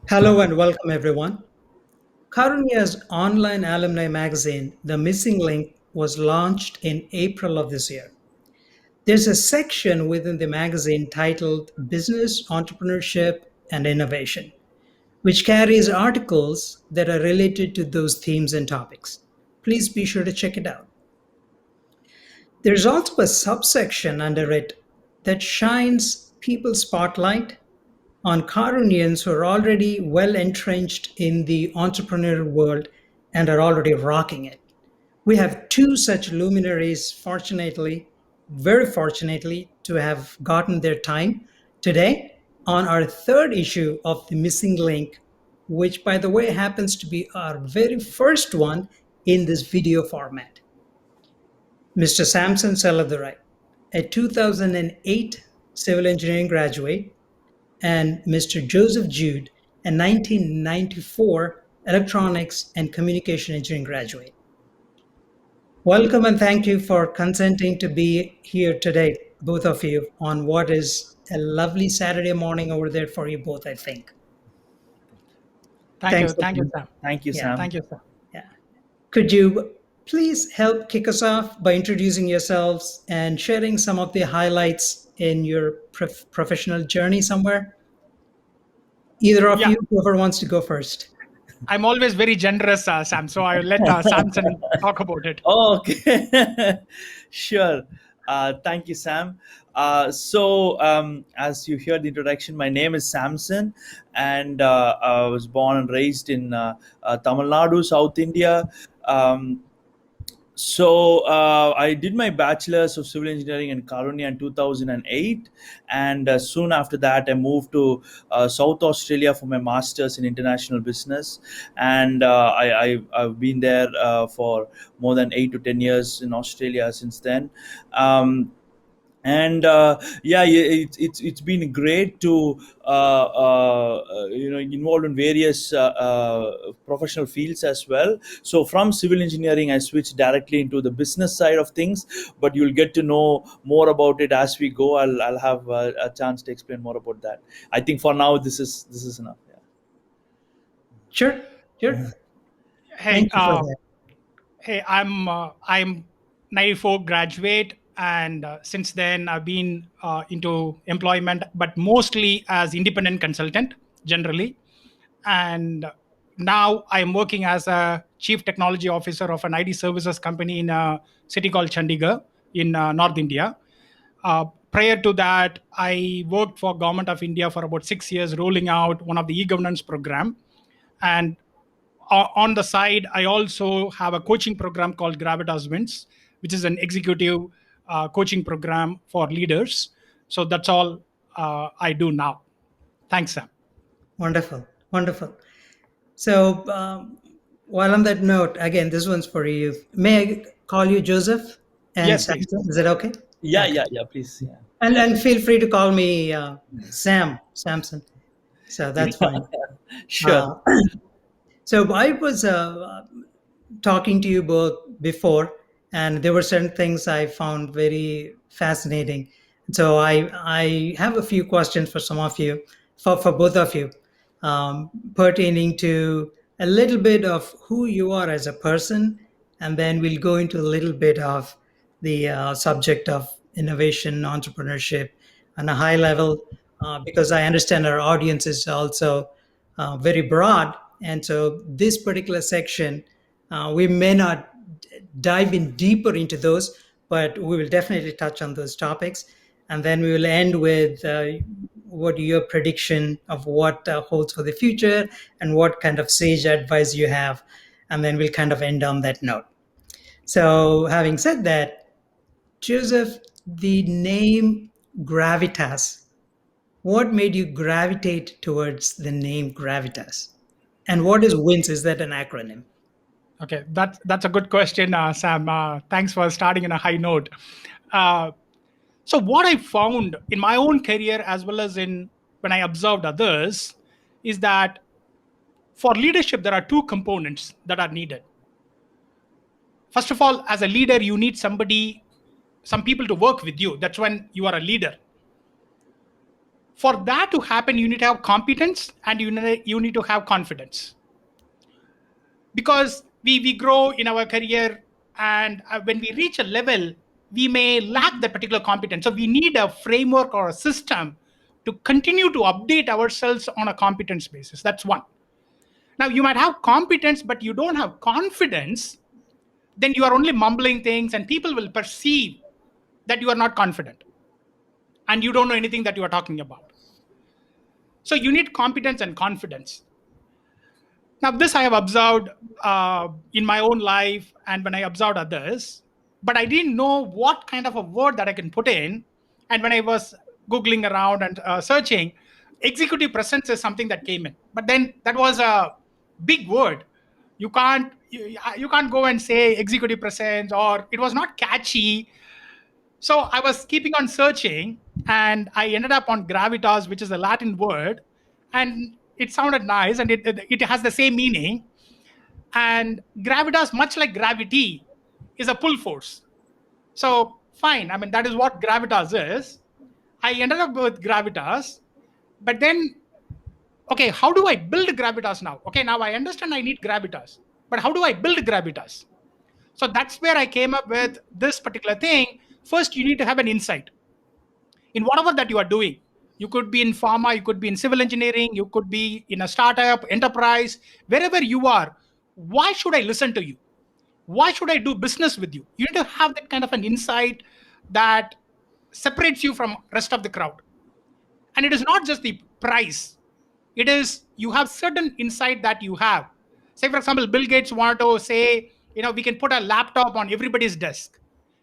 Hello and welcome, everyone. Karunya's online alumni magazine, The Missing Link, was launched in April of this year. There's a section within the magazine titled Business, Entrepreneurship, and Innovation, which carries articles that are related to those themes and topics. Please be sure to check it out. There's also a subsection under it that shines people's spotlight on Caruниans who are already well entrenched in the entrepreneurial world and are already rocking it. We have two such luminaries, fortunately, very fortunately, to have gotten their time today on our third issue of The Missing Link, which, by the way, happens to be our very first one in this video format. Mr. Samson Selladurai, a 2008 civil engineering graduate, and Mr. Joseph Jude, a 1994 electronics and communication engineering graduate. Welcome and thank you for consenting to be here today, both of you, on what is a lovely Saturday morning over there for you both, I think. Thank you, for being- Sam. Thank you, Yeah. Sam. Thank you, Sam. Yeah. Could you please help kick us off by introducing yourselves and sharing some of the highlights in your professional journey somewhere? Either of Yeah. you, whoever wants to go first. I'm always very generous, Sam. So I'll let Samson talk about it. Okay. Sure. Thank you, Sam. As you heard the introduction, my name is Samson, and I was born and raised in Tamil Nadu, South India. Um, I did my bachelor's of civil engineering in Karunya in 2008, and soon after that I moved to South Australia for my master's in international business, and I've been there for more than 8 to 10 years in Australia since then. And it's been great to involved in various professional fields as well. So from civil engineering I switched directly into the business side of things, but you'll get to know more about it as we go. I'll have a chance to explain more about that. I think for now this is enough. Sure. Hey, Thank you for that. I'm 94 graduate, and since then I've been into employment, but mostly as independent consultant generally. And now I'm working as a chief technology officer of an IT services company in a city called Chandigarh in North India. Prior to that, I worked for Government of India for about 6 years, rolling out one of the e-governance program. And on the side, I also have a coaching program called Gravitas, which is an executive coaching program for leaders. So that's all I do now. Thanks, Sam. Wonderful. So, while on that note, again, this one's for you. May I call you Joseph? And Yes, please. Samson? Is that okay? Yeah, please. Yeah. And feel free to call me Samson. So that's fine. Sure. So I was talking to you both before, and there were certain things I found very fascinating. So I have a few questions for some of you, for both of you, pertaining to a little bit of who you are as a person, and then we'll go into a little bit of the subject of innovation, entrepreneurship, on a high level, because I understand our audience is also very broad, and so this particular section, we may not dive in deeper into those, but we will definitely touch on those topics. And then we will end with what your prediction of what holds for the future and what kind of sage advice you have. And then we'll kind of end on that note. So, having said that, Joseph, the name Gravitas, what made you gravitate towards the name Gravitas? And what is WINS? Is that an acronym? Okay, that's a good question, Sam. Thanks for starting in a high note. So what I found in my own career, as well as in when I observed others, is that for leadership there are two components that are needed. First of all, as a leader, you need some people to work with you. That's when you are a leader. For that to happen, you need to have competence and you need to have confidence, because we grow in our career, and when we reach a level, we may lack that particular competence. So we need a framework or a system to continue to update ourselves on a competence basis. That's one. Now, you might have competence, but you don't have confidence, then you are only mumbling things, and people will perceive that you are not confident and you don't know anything that you are talking about. So you need competence and confidence. Now, this I have observed in my own life and when I observed others, but I didn't know what kind of a word that I can put in. And when I was Googling around and searching, executive presence is something that came in. But then that was a big word. You can't go and say executive presence, or it was not catchy. So I was keeping on searching, and I ended up on gravitas, which is a Latin word, and it sounded nice, and it has the same meaning. And gravitas, much like gravity, is a pull force. So fine, I mean that is what gravitas is. I ended up with gravitas, but then okay, how do I build gravitas now? Okay, now I understand I need gravitas, but how do I build gravitas? So that's where I came up with this particular thing. First, you need to have an insight in whatever that you are doing. You could be in pharma, you could be in civil engineering, you could be in a startup, enterprise, wherever you are. Why should I listen to you? Why should I do business with you? You need to have that kind of an insight that separates you from rest of the crowd. And it is not just the price. It is you have certain insight that you have. Say, for example, Bill Gates wanted to say, we can put a laptop on everybody's desk.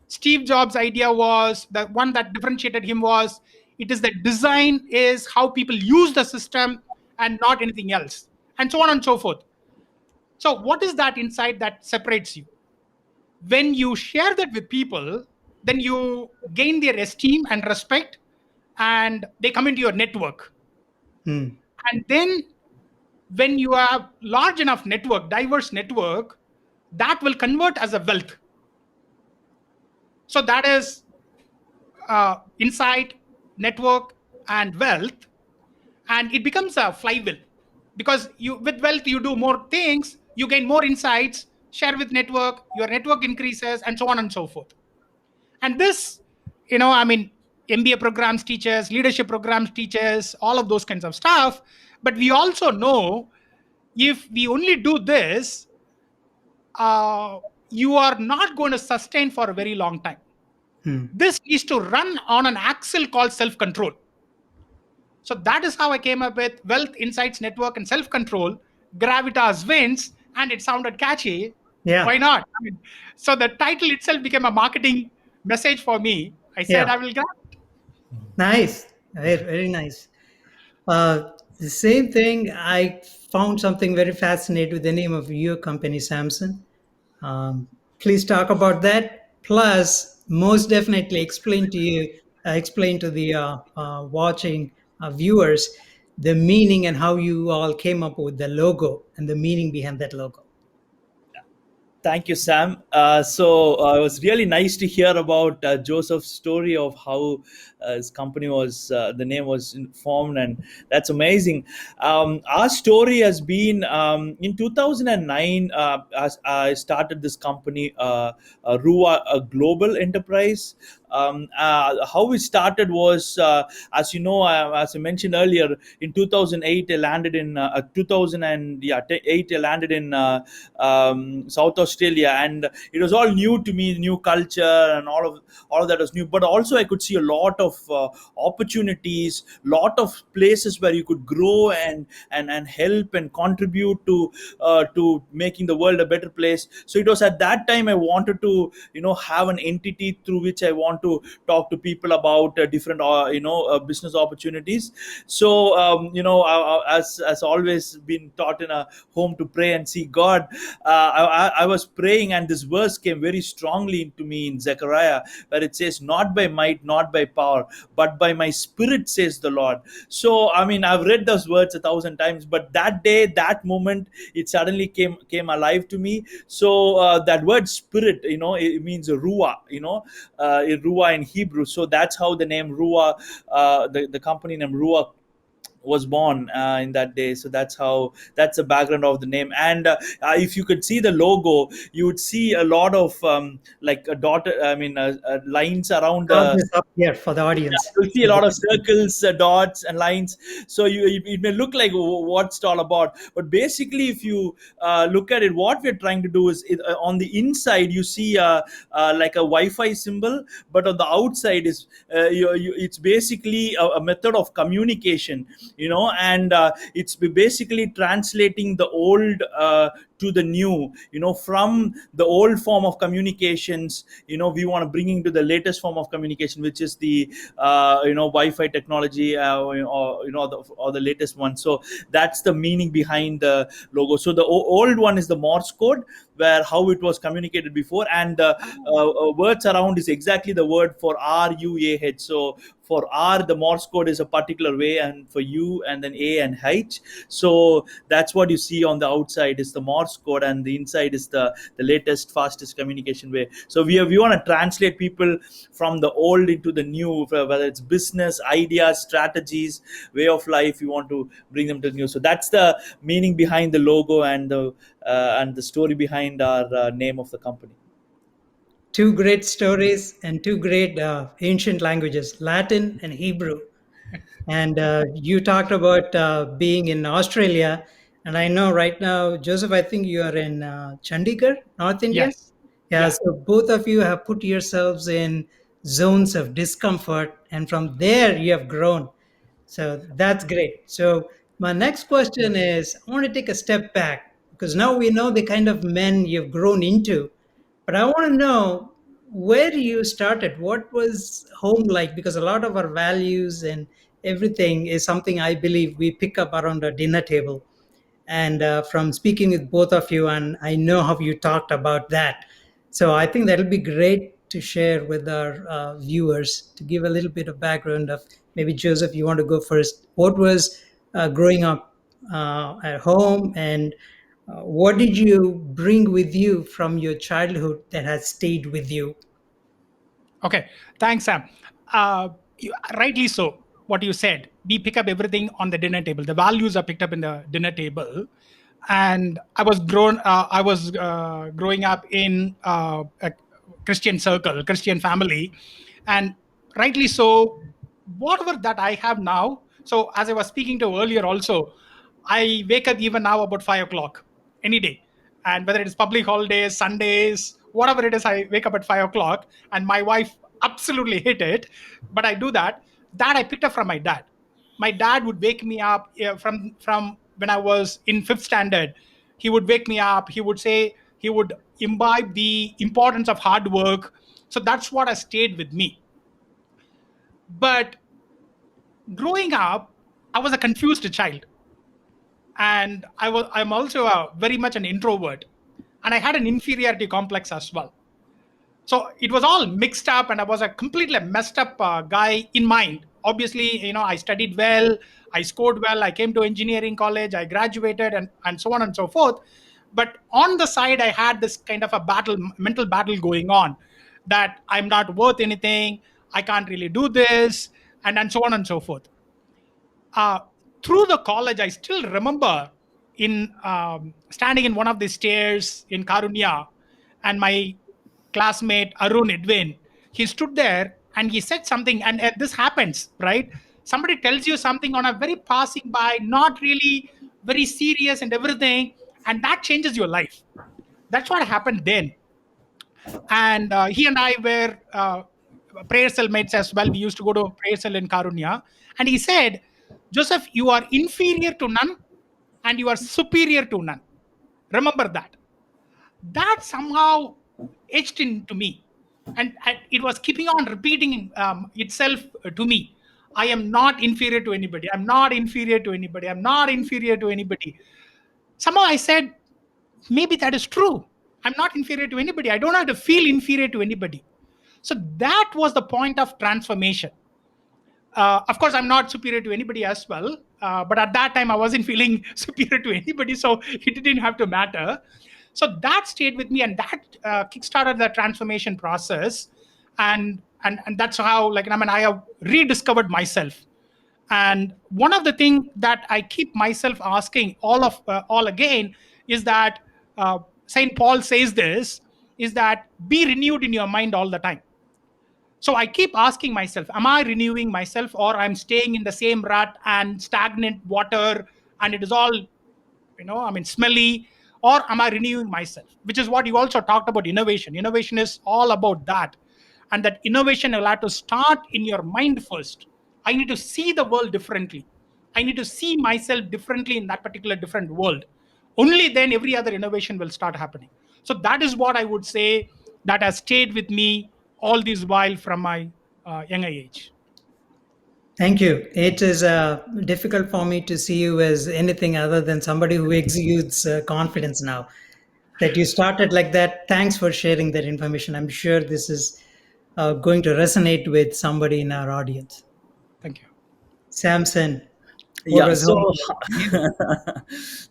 Steve Jobs' idea was the one that differentiated him was it is the design is how people use the system and not anything else, and so on and so forth. So, what is that insight that separates you? When you share that with people, then you gain their esteem and respect, and they come into your network. Hmm. And then when you have large enough network, diverse network, that will convert as a wealth. So that is insight, network, and wealth, and it becomes a flywheel, because you with wealth you do more things, you gain more insights, share with network, your network increases, and so on and so forth. And this, I mean, MBA programs teaches, leadership programs teaches, all of those kinds of stuff. But we also know if we only do this, uh, you are not going to sustain for a very long time. Hmm. This is to run on an axle called self control. So that is how I came up with wealth, insights, network, and self control. Gravitas wins, and it sounded catchy. Yeah. Why not? I mean, so the title itself became a marketing message for me. I said Yeah. I will grab. Nice. Very, very nice. The same thing, I found something very fascinating with the name of your company, Samson. Um, please talk about that. Plus, most definitely explain to the watching viewers the meaning and how you all came up with the logo and the meaning behind that logo. Thank you, Sam. It was really nice to hear about Joseph's story of how his company was, the name was formed, and that's amazing. Our story has been in 2009. As I started this company, Rua, a global enterprise. How we started was, as you know, as I mentioned earlier, in 2008, I landed in 2008. I landed in South Australia, and it was all new to me, new culture, and all of that was new. But also, I could see a lot of opportunities, lot of places where you could grow and help and contribute to making the world a better place. So it was at that time I wanted to have an entity through which I want to talk to people about different business opportunities. So as always been taught in a home to pray and see God. I was praying, and this verse came very strongly into me in Zechariah, where it says, "Not by might, not by power, but by my spirit, says the Lord." So, I mean, I've read those words 1,000 times, but that day, that moment, it suddenly came alive to me. So, that word spirit, it means ruah, Rua in Hebrew. So that's how the name Rua, the company name Rua was born in that day. So that's the background of the name. And if you could see the logo, you would see a lot of like a dot, lines around Draw the. this up here for the Yeah, audience. you'll see a lot of circles, dots, and lines. So it may look like what's it all about, but basically, if you look at it, what we're trying to do is on the inside you see like a Wi-Fi symbol, but on the outside is it's basically a method of communication, and it's basically translating the old to the new, from the old form of communications, we want to bring into the latest form of communication, which is the Wi-Fi technology, or the latest one. So that's the meaning behind the logo. So the old one is the Morse code, where how it was communicated before, and the words around is exactly the word for RUAH. So for R, the Morse code is a particular way, and for U and then A and H. So that's what you see on the outside is the Morse code, and the inside is the latest, fastest communication way. So we want to translate people from the old into the new, whether it's business ideas, strategies, way of life. We want to bring them to the new. So that's the meaning behind the logo, and the story behind our name of the company. Two great stories and two great ancient languages, Latin and Hebrew. And you talked about being in Australia. And I know right now, Joseph, I think you are in Chandigarh, North India. Yes. Yeah, Yeah. so both of you have put yourselves in zones of discomfort, and from there you have grown. So that's great. So my next question is, I want to take a step back because now we know the kind of men you've grown into, but I want to know where you started. What was home like? Because a lot of our values and everything is something I believe we pick up around a dinner table. And from speaking with both of you, and I know how you talked about that. So I think that'll be great to share with our viewers to give a little bit of background of maybe Joseph, you want to go first. What was growing up at home, and what did you bring with you from your childhood that has stayed with you? Okay. Thanks, Sam. Rightly so. What you said, we pick up everything on the dinner table. The values are picked up in the dinner table, and I was growing up in a Christian circle, Christian family, and rightly so. Whatever that I have now. So as I was speaking to earlier, also, I wake up even now about 5 o'clock any day, and whether it is public holidays, Sundays, whatever it is, I wake up at 5 o'clock, and my wife absolutely hate it, but I do that. That I picked up from my dad. My dad would wake me up from when I was in fifth standard. He would wake me up. He would say he would imbibe the importance of hard work. So that's what has stayed with me. But growing up, I was a confused child, and I'm also very much an introvert, and I had an inferiority complex as well. So it was all mixed up, and I was a completely messed up guy in mind. Obviously, I studied well, I scored well, I came to engineering college, I graduated, and so on and so forth. But on the side, I had this kind of a mental battle going on, that I'm not worth anything, I can't really do this, and so on and so forth. uh, Through the college, I still remember in standing in one of the stairs in Karunya, and my classmate Arun Edwin, he stood there and he said something, and this happens, right? Somebody tells you something on a very passing by, not really very serious and everything, and that changes your life. That's what happened then. And he and I were prayer cell mates as well. We used to go to prayer cell in Karunya. And he said, Joseph, you are inferior to none and you are superior to none. Remember that. That somehow etched into me. And it was keeping on repeating itself to me. I am not inferior to anybody. I'm not inferior to anybody. I'm not inferior to anybody. Somehow I said, maybe that is true. I'm not inferior to anybody. I don't have to feel inferior to anybody. So that was the point of transformation. Of course, I'm not superior to anybody as well. But at that time, I wasn't feeling superior to anybody. So it didn't have to matter. So that stayed with me, and that kickstarted the transformation process. And And that's how, like, I mean, I have rediscovered myself. And one of the things that I keep myself asking all again is that, Saint Paul says this, is that be renewed in your mind all the time. So I keep asking myself, am I renewing myself, or I'm staying in the same rut and stagnant water, and it is all, I mean, smelly? Or am I renewing myself? Which is what you also talked about, innovation is all about that. And that innovation will have to start in your mind first. I need to see the world differently. I need to see myself differently in that particular different world. Only then every other innovation will start happening. So that is what I would say that has stayed with me all this while from my younger age. Thank you. It is difficult for me to see you as anything other than somebody who exudes confidence now. That you started like that. Thanks for sharing that information. I'm sure this is going to resonate with somebody in our audience. Thank you. Samson, what Yeah, was so home like for you?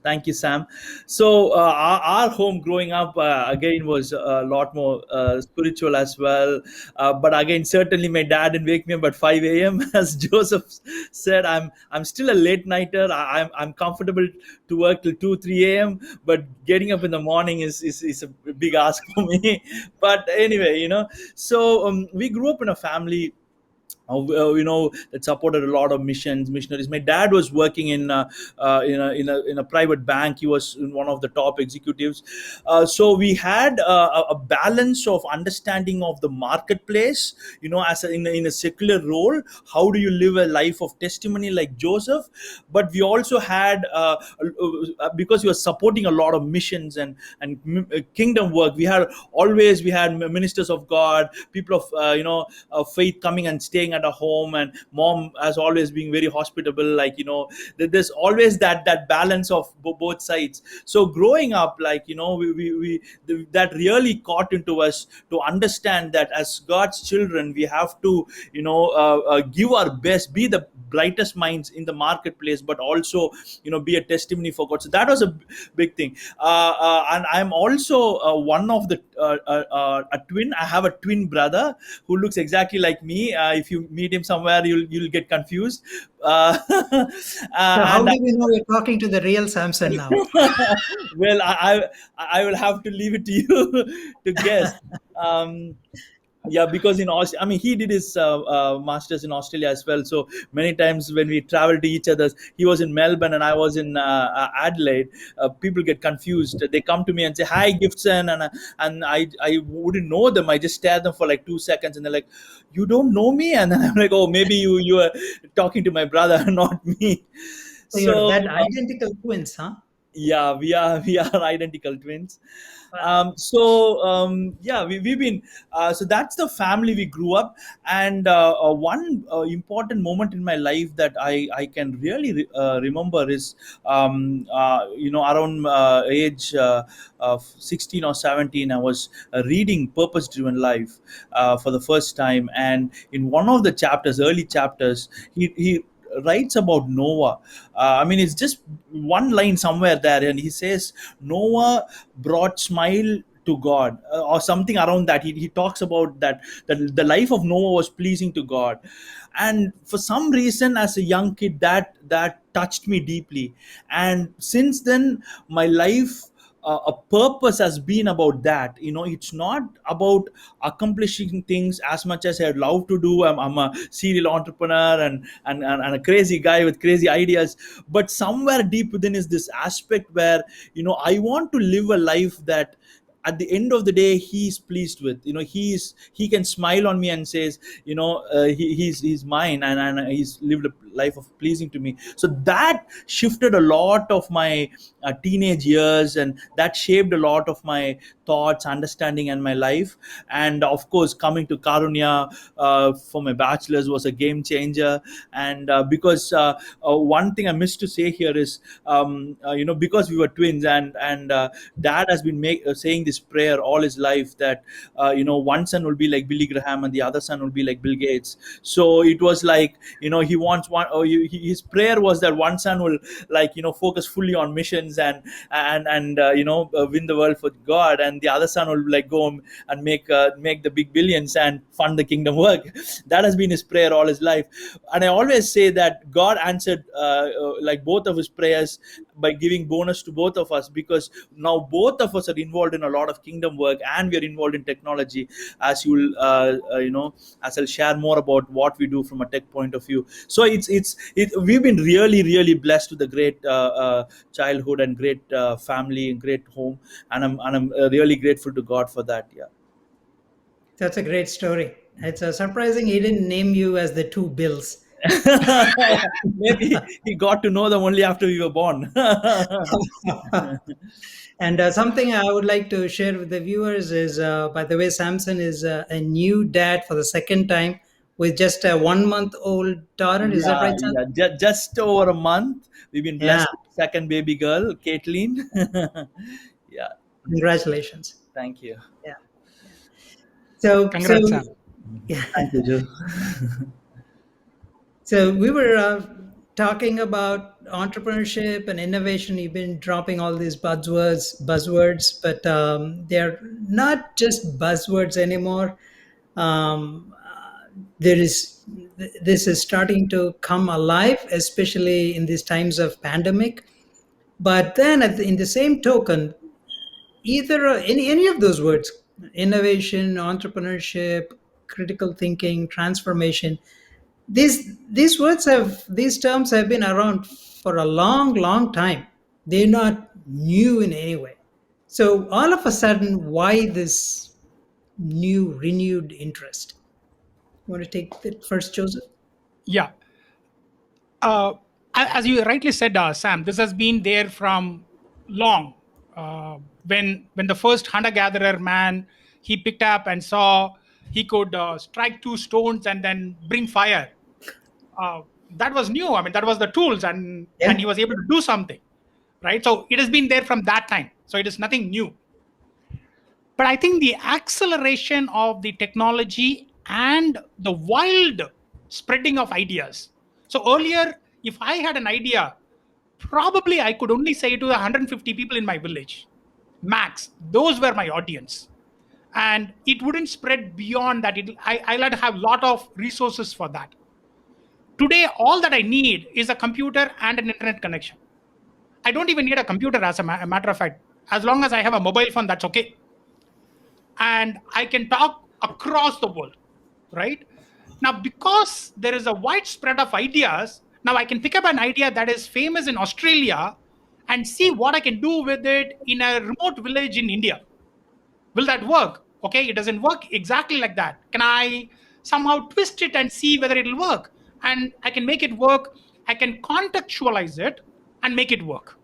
thank you, Sam. So our home growing up again was a lot more spiritual as well, but again certainly my dad didn't wake me up at 5 a.m. As Joseph said. I'm still a late nighter. I'm comfortable to work till 2 3 a.m., but getting up in the morning is a big ask for me. But anyway, so we grew up in a family that supported a lot of missionaries. My dad was working in a private bank. He was one of the top executives. So we had a balance of understanding of the marketplace, as in a secular role. How do you live a life of testimony like Joseph? But we also had, because we were supporting a lot of missions and kingdom work, we had ministers of God, people of faith coming and staying at a home, and mom has always been very hospitable. There's always that balance of both sides. So growing up, that really caught into us to understand that as God's children, we have to give our best, be the brightest minds in the marketplace, but also be a testimony for God. So that was a big thing. And I'm also one of the a twin. I have a twin brother who looks exactly like me. If you meet him somewhere, you'll get confused. So, how And do we know you're talking to the real Samson now? well, I will have to leave it to you to guess. Um, yeah, because I mean, he did his masters in Australia as well. So many times when we travel to each other's, he was in Melbourne and I was in Adelaide. People get confused. They come to me and say, "Hi, Gibson," and I wouldn't know them. I just stare at them for like 2 seconds, and they're like, "You don't know me?" And then I'm like, "Oh, maybe you are talking to my brother, not me." So, you're So that identical twins, huh? yeah, we are identical twins. Wow. We've been so that's the family we grew up. And one important moment in my life that I can really remember is around age of 16 or 17. I was reading Purpose Driven Life for the first time, and in one of the chapters, early chapters, he writes about Noah. I mean, it's just one line somewhere there, and he says Noah brought smile to God, or something around that. He talks about that the life of Noah was pleasing to God, and for some reason, as a young kid, that touched me deeply, and since then, my life. A purpose has been about that. It's not about accomplishing things as much as I'd love to do. I'm a serial entrepreneur and a crazy guy with crazy ideas. But somewhere deep within is this aspect where, I want to live a life that at the end of the day he's pleased with. He can smile on me and says, he's mine, and he's lived a life of pleasing to me. So that shifted a lot of my teenage years, and that shaped a lot of my thoughts, understanding, and my life. And of course, coming to Karunya for my bachelor's was a game changer. And because one thing I missed to say here is, because we were twins, and dad has been saying this his prayer all his life that one son will be like Billy Graham and the other son will be like Bill Gates. So it was like, he wants one, or his prayer was that one son will, like, focus fully on missions and win the world for God, and the other son will like go and make the big billions and fund the kingdom work. That has been his prayer all his life. And I always say that God answered like both of his prayers by giving bonus to both of us, because now both of us are involved in a lot of kingdom work, and we are involved in technology, as you will as I'll share more about what we do from a tech point of view. So we've been really, really blessed with a great childhood and great family and great home, and I'm really grateful to God for that. Yeah. That's a great story. It's surprising he didn't name you as the two Bills. Maybe he got to know them only after we were born. And something I would like to share with the viewers is, by the way, Samson is a new dad for the second time with just a 1 month old daughter. Is that Yeah, right, son? yeah. Just over a month, we've been Yeah. blessed with second baby girl, Caitlin. Yeah, Congratulations. thank you. Yeah. So Congrats, Sam. yeah. Thank you, Joe. So we were talking about entrepreneurship and innovation. You've been dropping all these buzzwords, but they're not just buzzwords anymore. There is This is starting to come alive, especially in these times of pandemic. But then, in the same token, either any of those words, innovation, entrepreneurship, critical thinking, transformation, these terms have been around for a long time. They're not new in any way. So all of a sudden, why this new renewed interest? You want to take it first, Joseph? Yeah. uh, as you rightly said, Sam, this has been there from long. When the first hunter-gatherer man, he picked up and saw he could strike two stones and then bring fire. Uh, that was new. I mean, that was the tools, and Yeah. he was able to do something, right? So it has been there from that time. So it is nothing new. But I think the acceleration of the technology and the wild spreading of ideas. So earlier, if I had an idea, probably I could only say it to the 150 people in my village, max. Those were my audience, and it wouldn't spread beyond that. I'll have to have a lot of resources for that. Today, all that I need is a computer and an internet connection. I don't even need a computer, as a matter of fact. As long as I have a mobile phone, that's okay, and I can talk across the world, right? Now, because there is a wide spread of ideas, now I can pick up an idea that is famous in Australia and see what I can do with it in a remote village in India. Will that work? Okay, it doesn't work exactly like that. Can I somehow twist it and see whether it'll work? And I can make it work. I can contextualize it and make it work.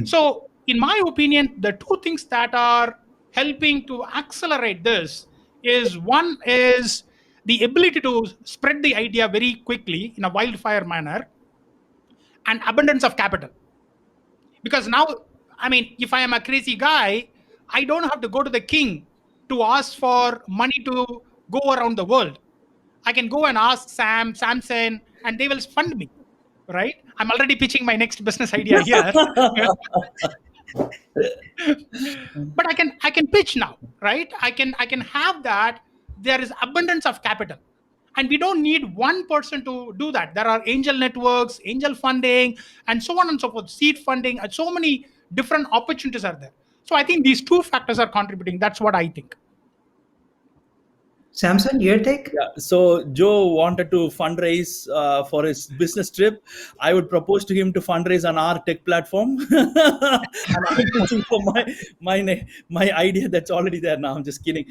So, in my opinion, the two things that are helping to accelerate this is, one is the ability to spread the idea very quickly in a wildfire manner, and abundance of capital. Because now, I mean, if I am a crazy guy, I don't have to go to the king to ask for money to go around the world. I can go and ask Samson, and they will fund me, right? I'm already pitching my next business idea here. But I can pitch now, right? I can have that. There is abundance of capital, and we don't need one person to do that. There are angel networks, angel funding, and so on and so forth, seed funding, and so many different opportunities are there. So I think these two factors are contributing. That's what I think. Samson, your take? Yeah. So Joe wanted to fundraise for his business trip. I would propose to him to fundraise on our tech platform, and I'm pitching for my idea that's already there now. I'm just kidding.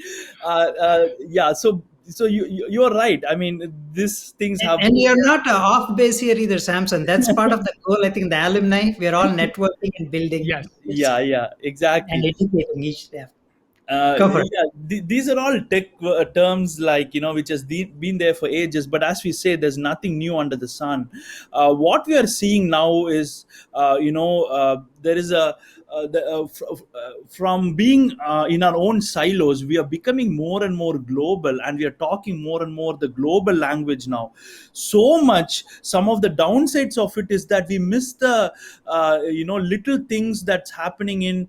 Yeah. So you're right. I mean, these things have. And you're not off base here either, Samson. That's part of the goal. I think the alumni, we're all networking and building Yes. Yeah. Yeah. and Exactly. educating each step. Cover. Yeah, these are all tech terms, like, which has been there for ages. But as we say, there's nothing new under the sun. What we are seeing now is, there is from being in our own silos, we are becoming more and more global, and we are talking more and more the global language now. So much, some of the downsides of it is that we miss the little things that's happening in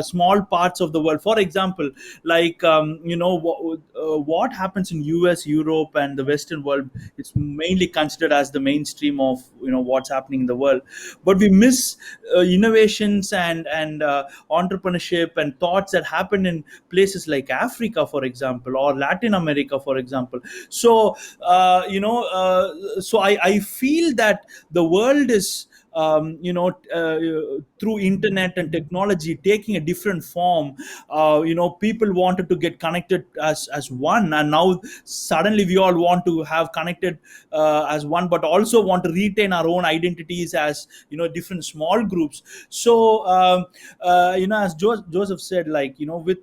small parts of the world. For example, like what happens in US, Europe, and the Western world, it's mainly considered as the mainstream of what's happening in the world. But we miss innovations and entrepreneurship and thoughts that happen in places like Africa, for example, or Latin America, for example. So I feel that the world is through internet and technology taking a different form. People wanted to get connected as one, and now suddenly we all want to have connected as one, but also want to retain our own identities as different small groups. So as Joseph said, like with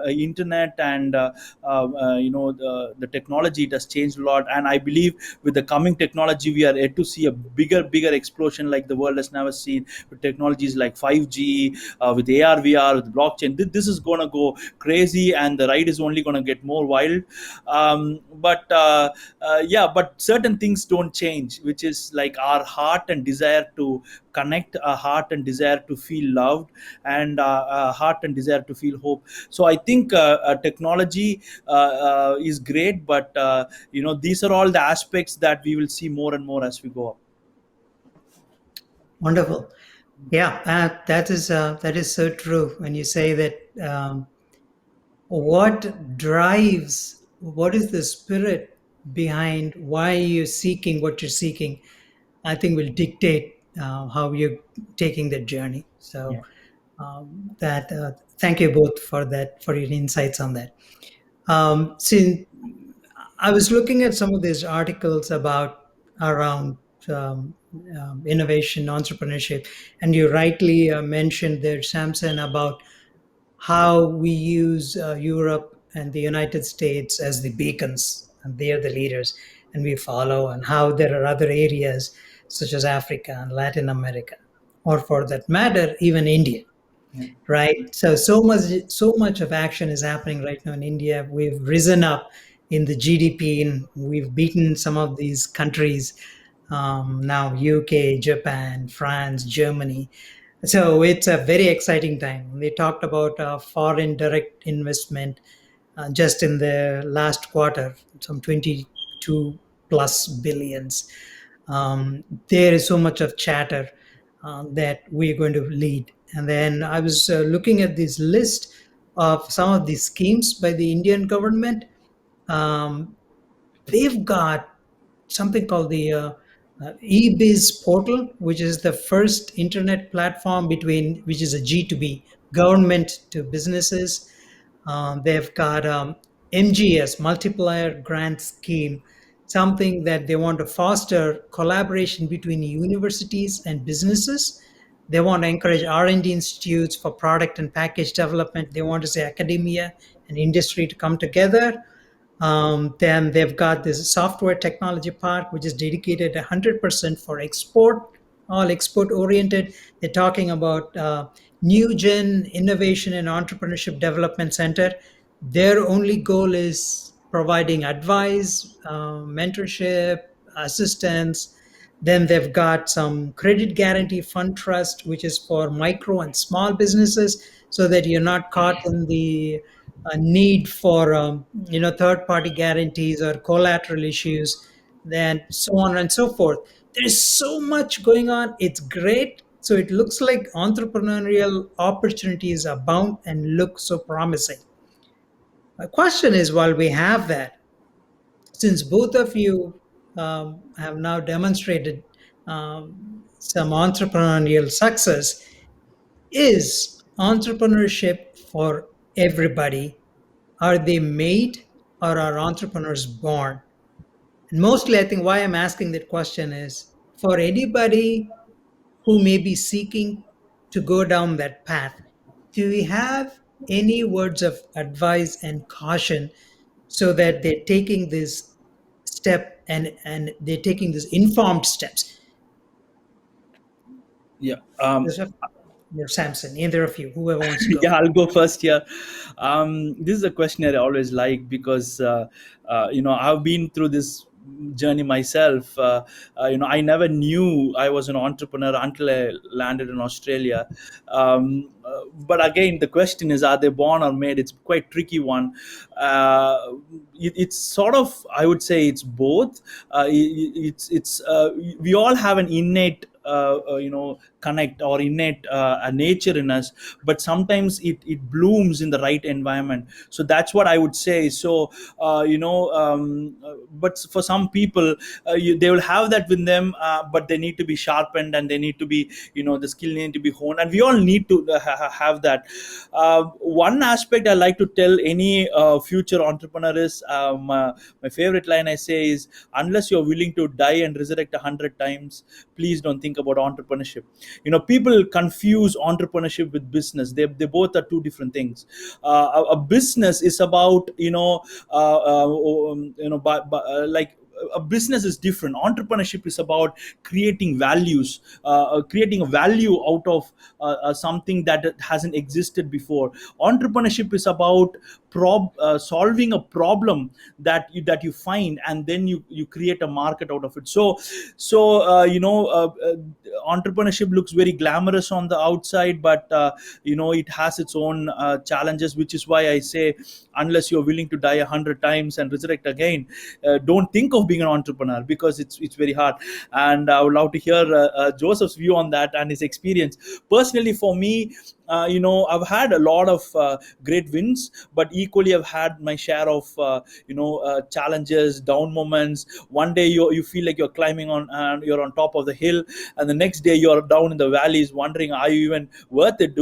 internet and the technology, it has changed a lot. And I believe with the coming technology, we are yet to see a bigger explosion like the world has never seen, with technologies like 5G, with AR, VR, with blockchain. This is going to go crazy, and the ride is only going to get more wild. But certain things don't change, which is like our heart and desire to connect, a heart and desire to feel loved, and a heart and desire to feel hope. So I think technology is great, but these are all the aspects that we will see more and more as we go up. Wonderful. Yeah, that is so true when you say that. What is the spirit behind why you're seeking what you're seeking, I think will dictate how you're taking the journey. So Yeah. that thank you both for that, for your insights on that. Since I was looking at some of these articles about around um, innovation, entrepreneurship, and you rightly mentioned there, Samson, about how we use Europe and the United States as the beacons, and they are the leaders, and we follow, and how there are other areas such as Africa and Latin America, or for that matter, even India, Yeah. right? So much of action is happening right now in India. We've risen up in the GDP, and we've beaten some of these countries, now UK, Japan, France, Germany. So it's a very exciting time. We talked about foreign direct investment just in the last quarter, some 22 plus billions. There is so much of chatter that we're going to lead. And then I was looking at this list of some of these schemes by the Indian government. Um, they've got something called the eBiz portal, which is the first internet platform between, which is a G2B, government to businesses. They've got MGS, multiplier grant scheme, something that they want to foster collaboration between universities and businesses. They want to encourage R&D institutes for product and package development. They want to say academia and industry to come together. Then they've got this software technology park, which is dedicated 100% for export, all export oriented. They're talking about New Gen Innovation and Entrepreneurship Development Center. Their only goal is providing advice, mentorship, assistance. Then they've got some credit guarantee fund trust, which is for micro and small businesses, so that you're not caught in the need for third party guarantees or collateral issues, then so on and so forth. There is so much going on. It's great. So it looks like entrepreneurial opportunities abound and look so promising. My question is, while we have that, since both of you have now demonstrated some entrepreneurial success, is entrepreneurship for everybody? Are they made, or are entrepreneurs born? And mostly, I think why I'm asking that question is for anybody who may be seeking to go down that path, do we have any words of advice and caution so that they're taking this step, and they're taking these informed steps? Yeah. Joseph? You're Samson. Either of you, whoever wants to go. Yeah, I'll go first here. This is a question I always like because I've been through this journey myself. I never knew I was an entrepreneur until I landed in Australia. But again, the question is, are they born or made? It's quite tricky one. It's sort of, I would say, it's both. It's we all have an innate connect or innate a nature in us, but sometimes it blooms in the right environment. So that's what I would say. So but for some people, they will have that with them, but they need to be sharpened, and they need to be, the skill need to be honed, and we all need to have that. One aspect I like to tell any future entrepreneur is, my favorite line I say is, unless you're willing to die and resurrect 100 times, please don't think about entrepreneurship. People confuse entrepreneurship with business. They both are two different things. A business is about, like, a business is different. Entrepreneurship is about creating values, creating a value out of something that hasn't existed before. Entrepreneurship is about solving a problem that you find, and then you create a market out of it. Entrepreneurship looks very glamorous on the outside, but it has its own challenges, which is why I say, unless you're willing to die 100 times and resurrect again, don't think of being an entrepreneur, because it's very hard. And I would love to hear Joseph's view on that and his experience. Personally, for me, I've had a lot of great wins, but equally I've had my share of challenges, down moments. One day you feel like you're climbing on, and you're on top of the hill, and the next day you're down in the valleys, wondering, are you even worth it,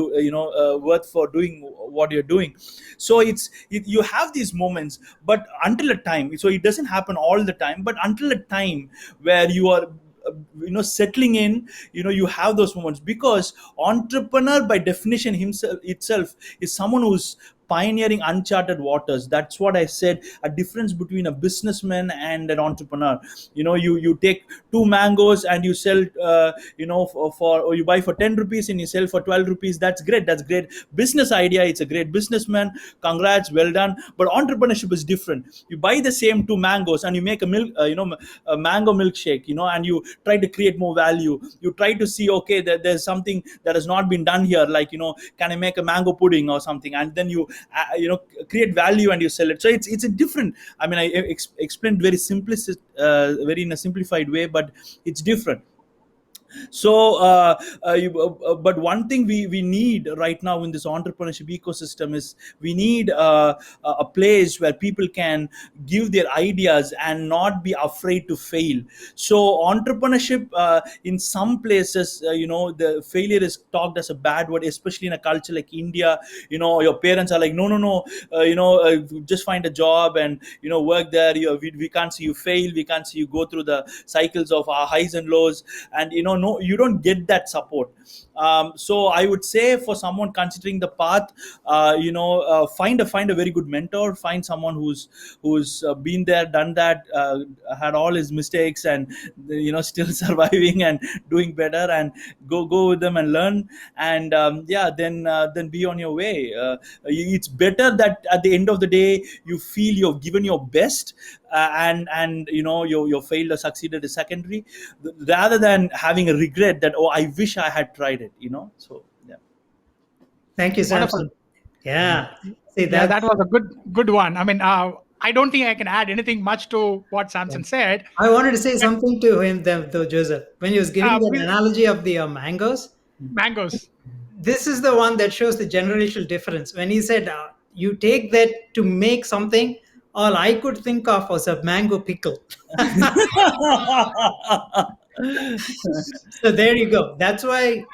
worth for doing what you're doing? So you have these moments, but until a time, so it doesn't happen all the time, but until a time where you are settling in, you have those moments, because entrepreneur by definition himself itself is someone who's pioneering uncharted waters. That's what I said, a difference between a businessman and an entrepreneur. You take two mangoes and you sell, or you buy for 10 rupees and you sell for 12 rupees. That's great business idea. It's a great businessman, congrats, well done. But entrepreneurship is different. You buy the same two mangoes and you make a mango milkshake, and you try to create more value. You try to see, okay, there's something that has not been done here, like, can I make a mango pudding or something, and then you create value and you sell it. So it's a different, I mean, I explained very simplistic, very in a simplified way, but it's different. So but one thing we need right now in this entrepreneurship ecosystem is, we need a place where people can give their ideas and not be afraid to fail. So entrepreneurship, in some places, the failure is talked as a bad word, especially in a culture like India. Your parents are like, no, just find a job and work there. We can't see you fail, we can't see you go through the cycles of our highs and lows. And no, you don't get that support. So I would say, for someone considering the path, find a very good mentor, find someone who's been there, done that, had all his mistakes, and still surviving and doing better, and go with them and learn. And then be on your way. It's better that at the end of the day you feel you've given your best, and you failed or succeeded is secondary, rather than having a regret that, oh, I wish I had tried it. So yeah. Thank you, Wonderful. Samson. Yeah. See Yeah, that. that was a good one. I mean, I don't think I can add anything much to what Samson said. I wanted to say But, something to him, though, Joseph. When he was giving that we, analogy of the mangoes, mangoes. this is the one that shows the generational difference. When he said, you take that to make something, all I could think of was a mango pickle. So there you go. That's why,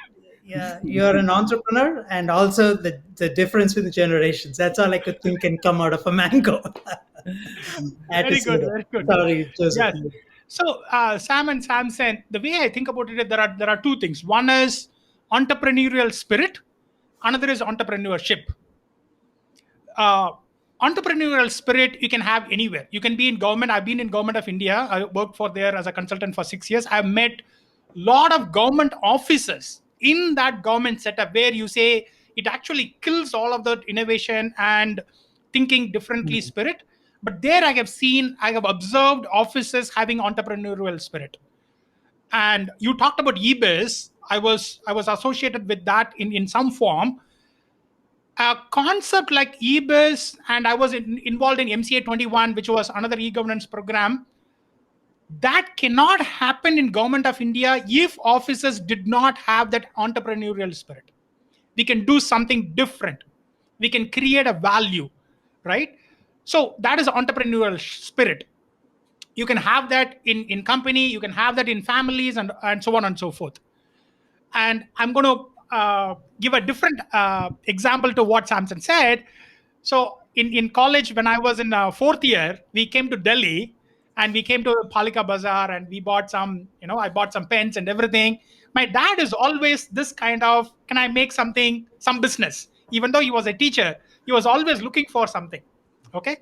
yeah, you're an entrepreneur, and also the difference with the generations. That's all I could think can come out of a mango. I had to Very say good, that. very good. Sorry, Joseph. Yes. So, Sam and Samson, the way I think about it, there are two things. One is entrepreneurial spirit. Another is entrepreneurship. uh, Entrepreneurial spirit you can have anywhere. You can be in government. I've been in government of India. I worked for there as a consultant for 6 years. I've met lot of government officers in that government setup where you say it actually kills all of the innovation and thinking differently Mm. spirit. But there I have observed offices having entrepreneurial spirit. And you talked about ebis. I was associated with that in some form. A concept like ebis, and I was involved in MCA 21, which was another e-governance program. That cannot happen in government of India if officers did not have that entrepreneurial spirit. We can do something different, we can create a value, right? So that is entrepreneurial spirit. You can have that in company, you can have that in families, and so on and so forth. And I'm going to give a different example to what Samson said. So in college, when I was in fourth year, we came to Delhi, and we came to Palika Bazaar, and we bought some, I bought some pens and everything. My dad is always this kind of, can I make something, some business? Even though he was a teacher, he was always looking for something. Okay.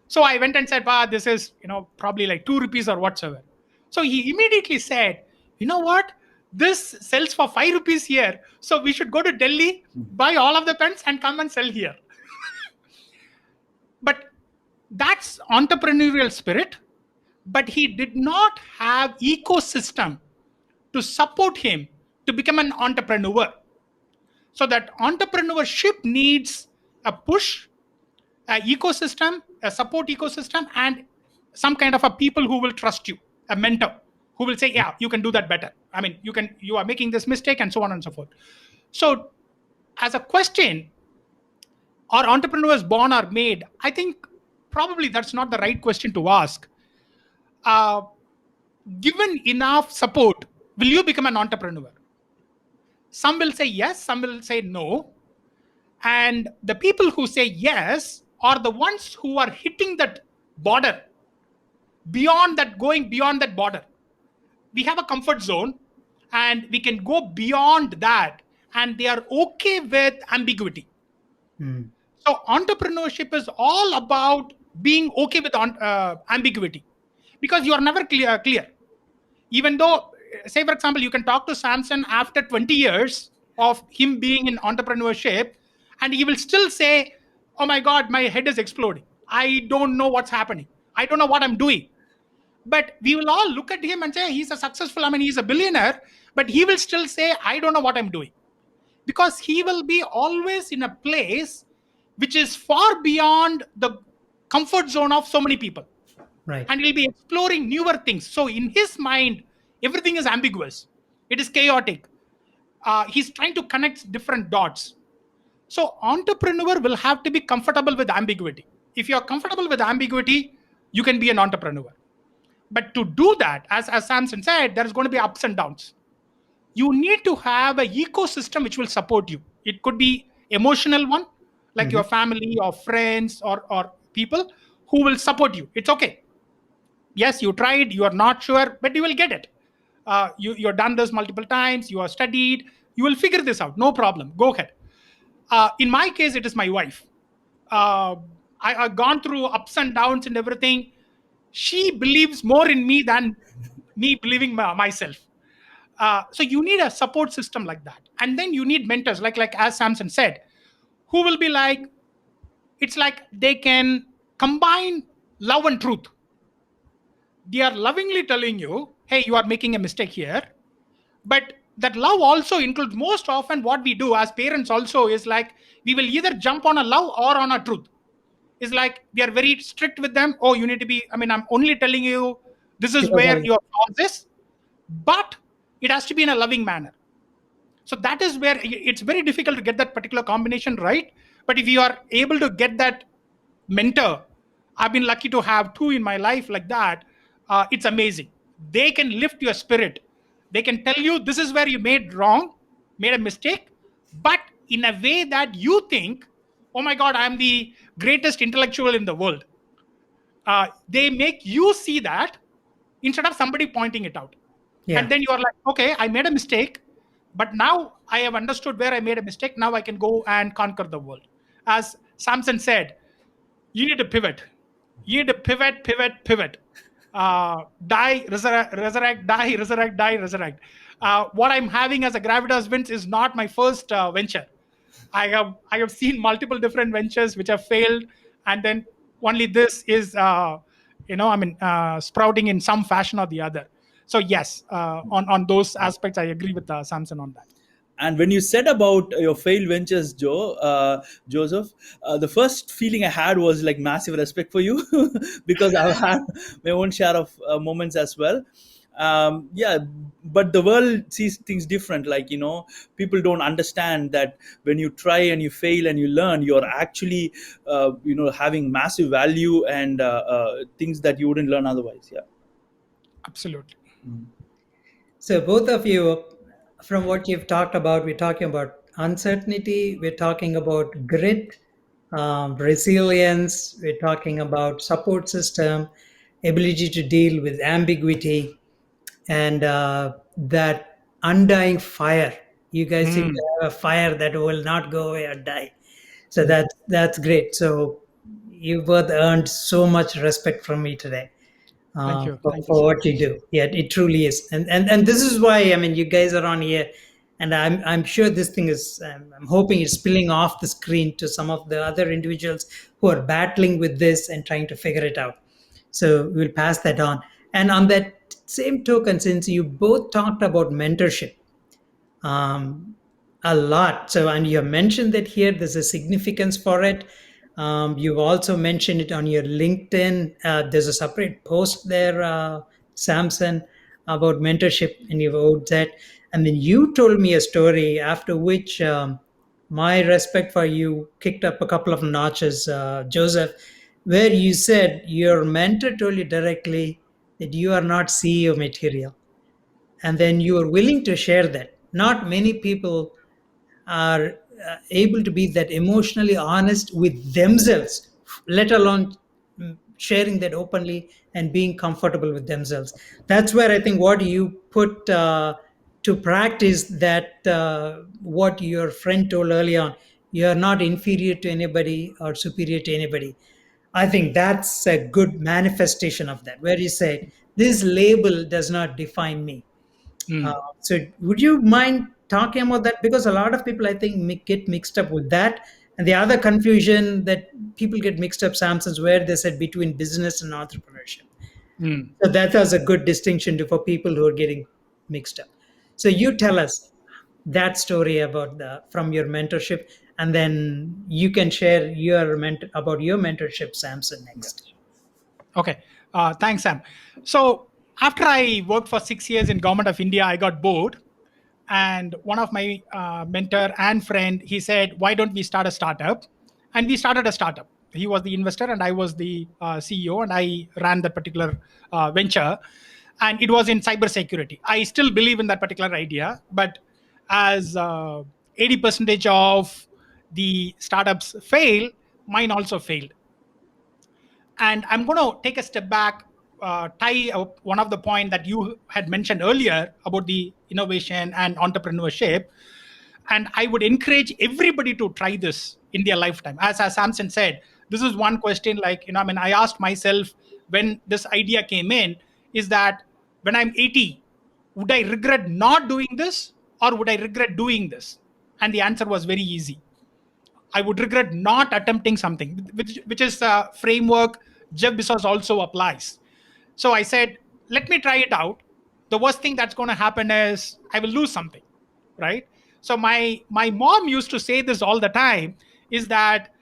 So I went and said, "Bah, this is, probably like 2 rupees or whatsoever." So he immediately said, "You know what? This sells for 5 rupees here. So we should go to Delhi, buy all of the pens, and come and sell here." But that's entrepreneurial spirit. But he did not have ecosystem to support him to become an entrepreneur. So that entrepreneurship needs a push, a ecosystem, a support ecosystem, and some kind of a people who will trust you, a mentor who will say, "Yeah, you can do that better. I mean, you are making this mistake," and so on and so forth. So, as a question, are entrepreneurs born or made? I think probably that's not the right question to ask. Uh, Given enough support, will you become an entrepreneur? Some will say yes, some will say no. And the people who say yes are the ones who are hitting that border, beyond that, going beyond that border. We have a comfort zone, and we can go beyond that, and they are okay with ambiguity. Mm. So entrepreneurship is all about being okay with ambiguity, because you are never clear. Even though, say for example, you can talk to Samson after 20 years of him being in entrepreneurship, and he will still say, "Oh my god, my head is exploding, I don't know what's happening, I don't know what I'm doing." But we will all look at him and say he's a successful, I mean, he's a billionaire, but he will still say, "I don't know what I'm doing," because he will be always in a place which is far beyond the comfort zone of so many people, Right. and he'll be exploring newer things. So in his mind, everything is ambiguous, it is chaotic. He's trying to connect different dots. So entrepreneur will have to be comfortable with ambiguity. If you're comfortable with ambiguity, you can be an entrepreneur. But to do that, as Samson said, there's going to be ups and downs. You need to have an ecosystem which will support you. It could be emotional one, like Hmm. your family or friends, or people who will support you. It's okay. Yes, you tried, you are not sure, but you will get it. You've done this multiple times, you have studied, you will figure this out, no problem, go ahead. In my case, it is my wife. uh, I've gone through ups and downs and everything. She believes more in me than me believing myself. So you need a support system like that, and then you need mentors, like as Samson said, who will be like, it's like they can combine love and truth. They are lovingly telling you, "Hey, you are making a mistake here." But that love also includes, most often what we do as parents also is like, we will either jump on a love or on a truth. It's like we are very strict with them. "Oh, you need to be, I mean, I'm only telling you this is Because where I, your flaws is," but it has to be in a loving manner. So that is where it's very difficult to get that particular combination right. But if you are able to get that mentor, I've been lucky to have two in my life like that. It's amazing. They can lift your spirit. They can tell you this is where you made wrong, made a mistake, but in a way that you think, "Oh my god, I'm the greatest intellectual in the world." They make you see that instead of somebody pointing it out. And yeah, then you are like, "Okay, I made a mistake, but now I have understood where I made a mistake. Now I can go and conquer the world." As Samson said, you need to pivot. You need to pivot, pivot, pivot. Die, resurrect, die, resurrect, die, resurrect. What I'm having as a gravitas wins is not my first venture. I have seen multiple different ventures which have failed, and then only this is sprouting in some fashion or the other. So yes, on those aspects, I agree with Samson on that. And when you said about your failed ventures, Joseph, the first feeling I had was like massive respect for you because I've had my own share of moments as well. Yeah, but the world sees things different. Like, people don't understand that when you try and you fail and you learn, you're actually, having massive value and things that you wouldn't learn otherwise. Yeah. Absolutely. So both of you, from what you've talked about, we're talking about uncertainty, we're talking about grit, resilience, we're talking about support system, ability to deal with ambiguity, and that undying fire. You guys seem Mm, to have a fire that will not go away or die. So that's great. So you both earned so much respect from me today thank you. Thank you for so what you much. do. Yeah, it truly is, and this is why, I mean, you guys are on here, and I'm sure this thing is. I'm hoping it's spilling off the screen to some of the other individuals who are battling with this and trying to figure it out. So we'll pass that on. And on that same token, since you both talked about mentorship, um, a lot. So, and you have mentioned that here there's a significance for it. You've also mentioned it on your LinkedIn. There's a separate post there, Samson, about mentorship, and you've owed that. And then you told me a story after which my respect for you kicked up a couple of notches, Joseph, where you said your mentor told you directly that you are not CEO material, and then you are willing to share that. Not many people are able to be that emotionally honest with themselves, let alone sharing that openly and being comfortable with themselves. That's where I think what you put to practice, that what your friend told early on, you are not inferior to anybody or superior to anybody. I think that's a good manifestation of that, where you say, this label does not define me. uh, Mm, so, would you mind talking about that? Because a lot of people, I think, get mixed up with that. And the other confusion that people get mixed up, Samson's, where they said between business and entrepreneurship. mm. So that was a good distinction for people who are getting mixed up. So you tell us that story about the from your mentorship, and then you can share your about your mentorship, Samson, next. Okay. Thanks, Sam. So after I worked for 6 years in Government of India, I got bored. And one of my mentor and friend, he said, "Why don't we start a startup?" And we started a startup. He was the investor, and I was the CEO, and I ran that particular venture. And it was in cybersecurity. I still believe in that particular idea, but as 80% of the startups fail, mine also failed. And I'm going to take a step back, tie up one of the point that you had mentioned earlier about the innovation and entrepreneurship. And I would encourage everybody to try this in their lifetime. As Samson said, this is one question, like, I asked myself when this idea came in, is that when I'm 80, would I regret not doing this, or would I regret doing this? And the answer was very easy. I would regret not attempting something, which is a framework Jeff Bezos also applies. So I said, let me try it out. The worst thing that's going to happen is I will lose something, right? So my mom used to say this all the time, is that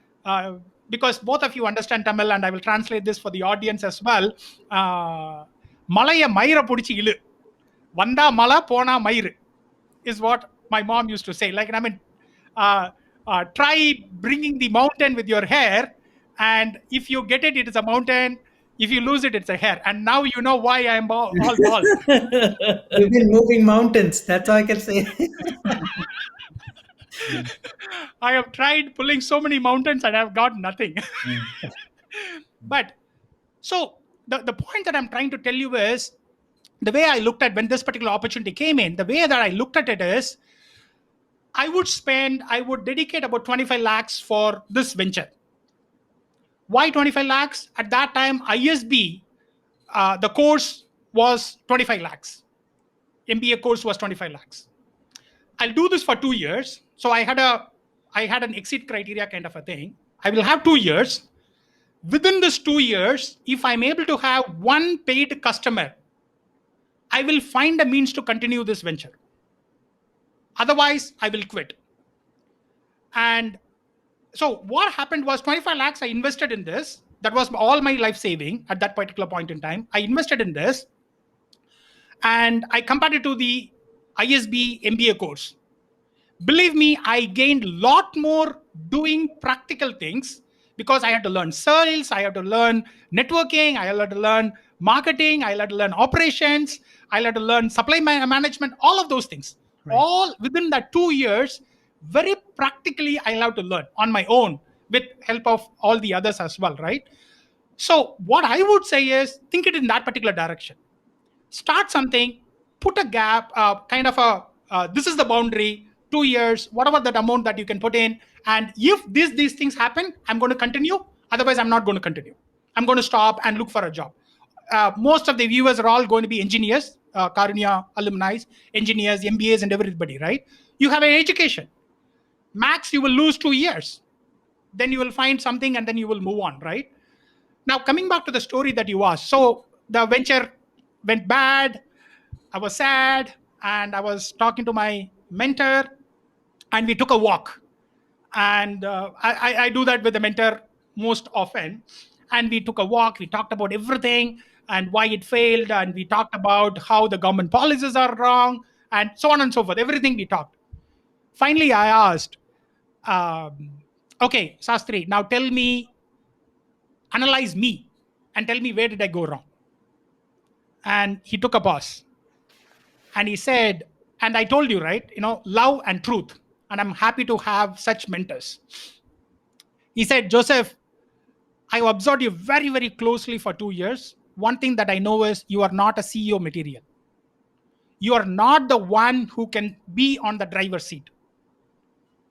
because both of you understand Tamil, and I will translate this for the audience as well. Malaya Maira Pudichi Ilu. Vanda Mala Pona Mairu is what my mom used to say. Uh, try bringing the mountain with your hair, and if you get it, it is a mountain. If you lose it, it's a hair. And now you know why I am all bald. You've been moving mountains. That's all I can say. I have tried pulling so many mountains and I have got nothing. But so the point that I'm trying to tell you is, the way I looked at when this particular opportunity came in, the way that I looked at it is, I would dedicate about 25 lakhs for this venture. Why 25 lakhs? At that time, ISB The course was 25 lakhs. MBA course was 25 lakhs. I'll do this for 2 years. So I had an exit criteria kind of a thing. I will have 2 years. Within this 2 years, if I'm able to have one paid customer, I will find a means to continue this venture. Otherwise, I will quit. And so what happened was 25 lakhs I invested in this. That was all my life saving at that particular point in time. I invested in this and I compared it to the ISB MBA course. Believe me, I gained a lot more doing practical things because I had to learn sales, I had to learn networking, I had to learn marketing, I had to learn operations, I had to learn supply management, all of those things. Right. All within that 2 years, very practically, I had to learn on my own with help of all the others as well, right? So what I would say is think it in that particular direction. Start something, put a gap, kind of a this is the boundary, 2 years, whatever that amount that you can put in. And if these things happen, I'm going to continue. Otherwise, I'm not going to continue. I'm going to stop and look for a job. Most of the viewers are all going to be engineers, Karunya alumni, engineers, MBAs, and everybody, right? You have an education. Max, you will lose 2 years. Then you will find something and then you will move on, right? Now, coming back to the story that you asked. So the venture went bad. I was sad and I was talking to my mentor and we took a walk. And I do that with the mentor most often. And we took a walk. We talked about everything and why it failed. And we talked about how the government policies are wrong and so on and so forth. Everything we talked. Finally, I asked, okay, Sastri, now tell me, analyze me and tell me where did I go wrong? And he took a pause and he said, and I told you, right, love and truth, and I'm happy to have such mentors. He said, Joseph, I observed you very, very closely for 2 years. One thing that I know is you are not a CEO material. You are not the one who can be on the driver's seat,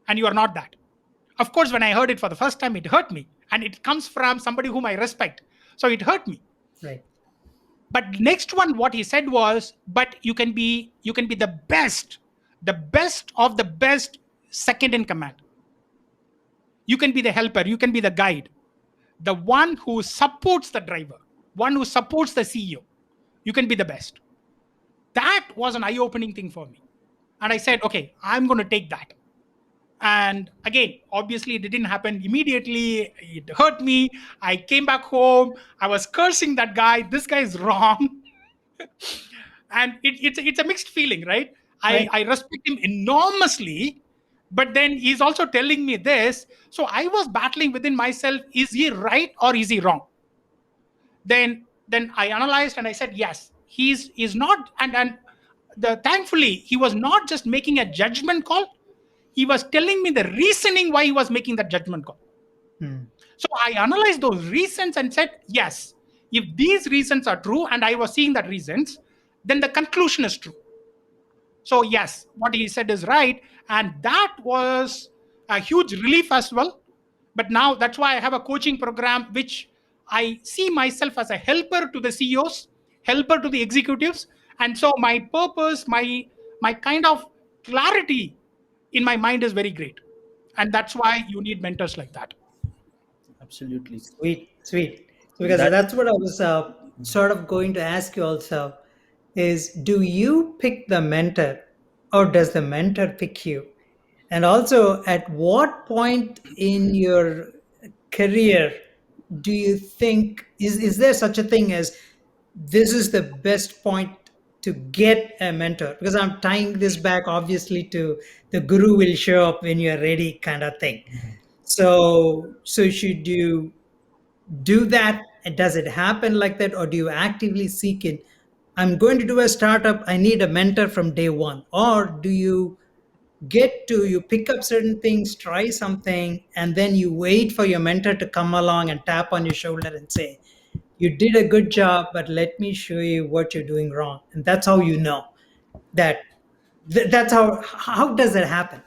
and you are not that. Of course, when I heard it for the first time, it hurt me, and it comes from somebody whom I respect, so it hurt me. Right. But next one, what he said was, but you can be the best of the best, second in command. You can be the helper, you can be the guide, the one who supports the driver, one who supports the CEO. You can be the best. That was an eye-opening thing for me. And I said, okay, I'm going to take that. And again, obviously, it didn't happen immediately. It hurt me. I came back home. I was cursing that guy. This guy is wrong. And it's a mixed feeling, right? I, Right. I respect him enormously, but then he's also telling me this. So I was battling within myself, is he right or is he wrong? Then I analyzed and I said, yes, he's not, and the thankfully he was not just making a judgment call, he was telling me the reasoning why he was making that judgment call. Hmm. So I analyzed those reasons and said, yes, if these reasons are true and I was seeing that reasons, then the conclusion is true. So yes, what he said is right. And that was a huge relief as well. But now that's why I have a coaching program, which I see myself as a helper to the CEOs, helper to the executives. And so my purpose, my kind of clarity in my mind is very great. And that's why you need mentors like that. Absolutely. Sweet, sweet. So because That that's what I was sort of going to ask you also is do you pick the mentor or does the mentor pick you? And also, at what point in your career do you think is there such a thing as this is the best point to get a mentor? Because I'm tying this back obviously to the guru will show up when you're ready kind of thing. So should you do that? And does it happen like that, or do you actively seek it? I'm going to do a startup. I need a mentor from day one, or do you pick up certain things, try something, and then you wait for your mentor to come along and tap on your shoulder and say, "You did a good job, but let me show you what you're doing wrong." And that's how you know that. That's how. How does that happen?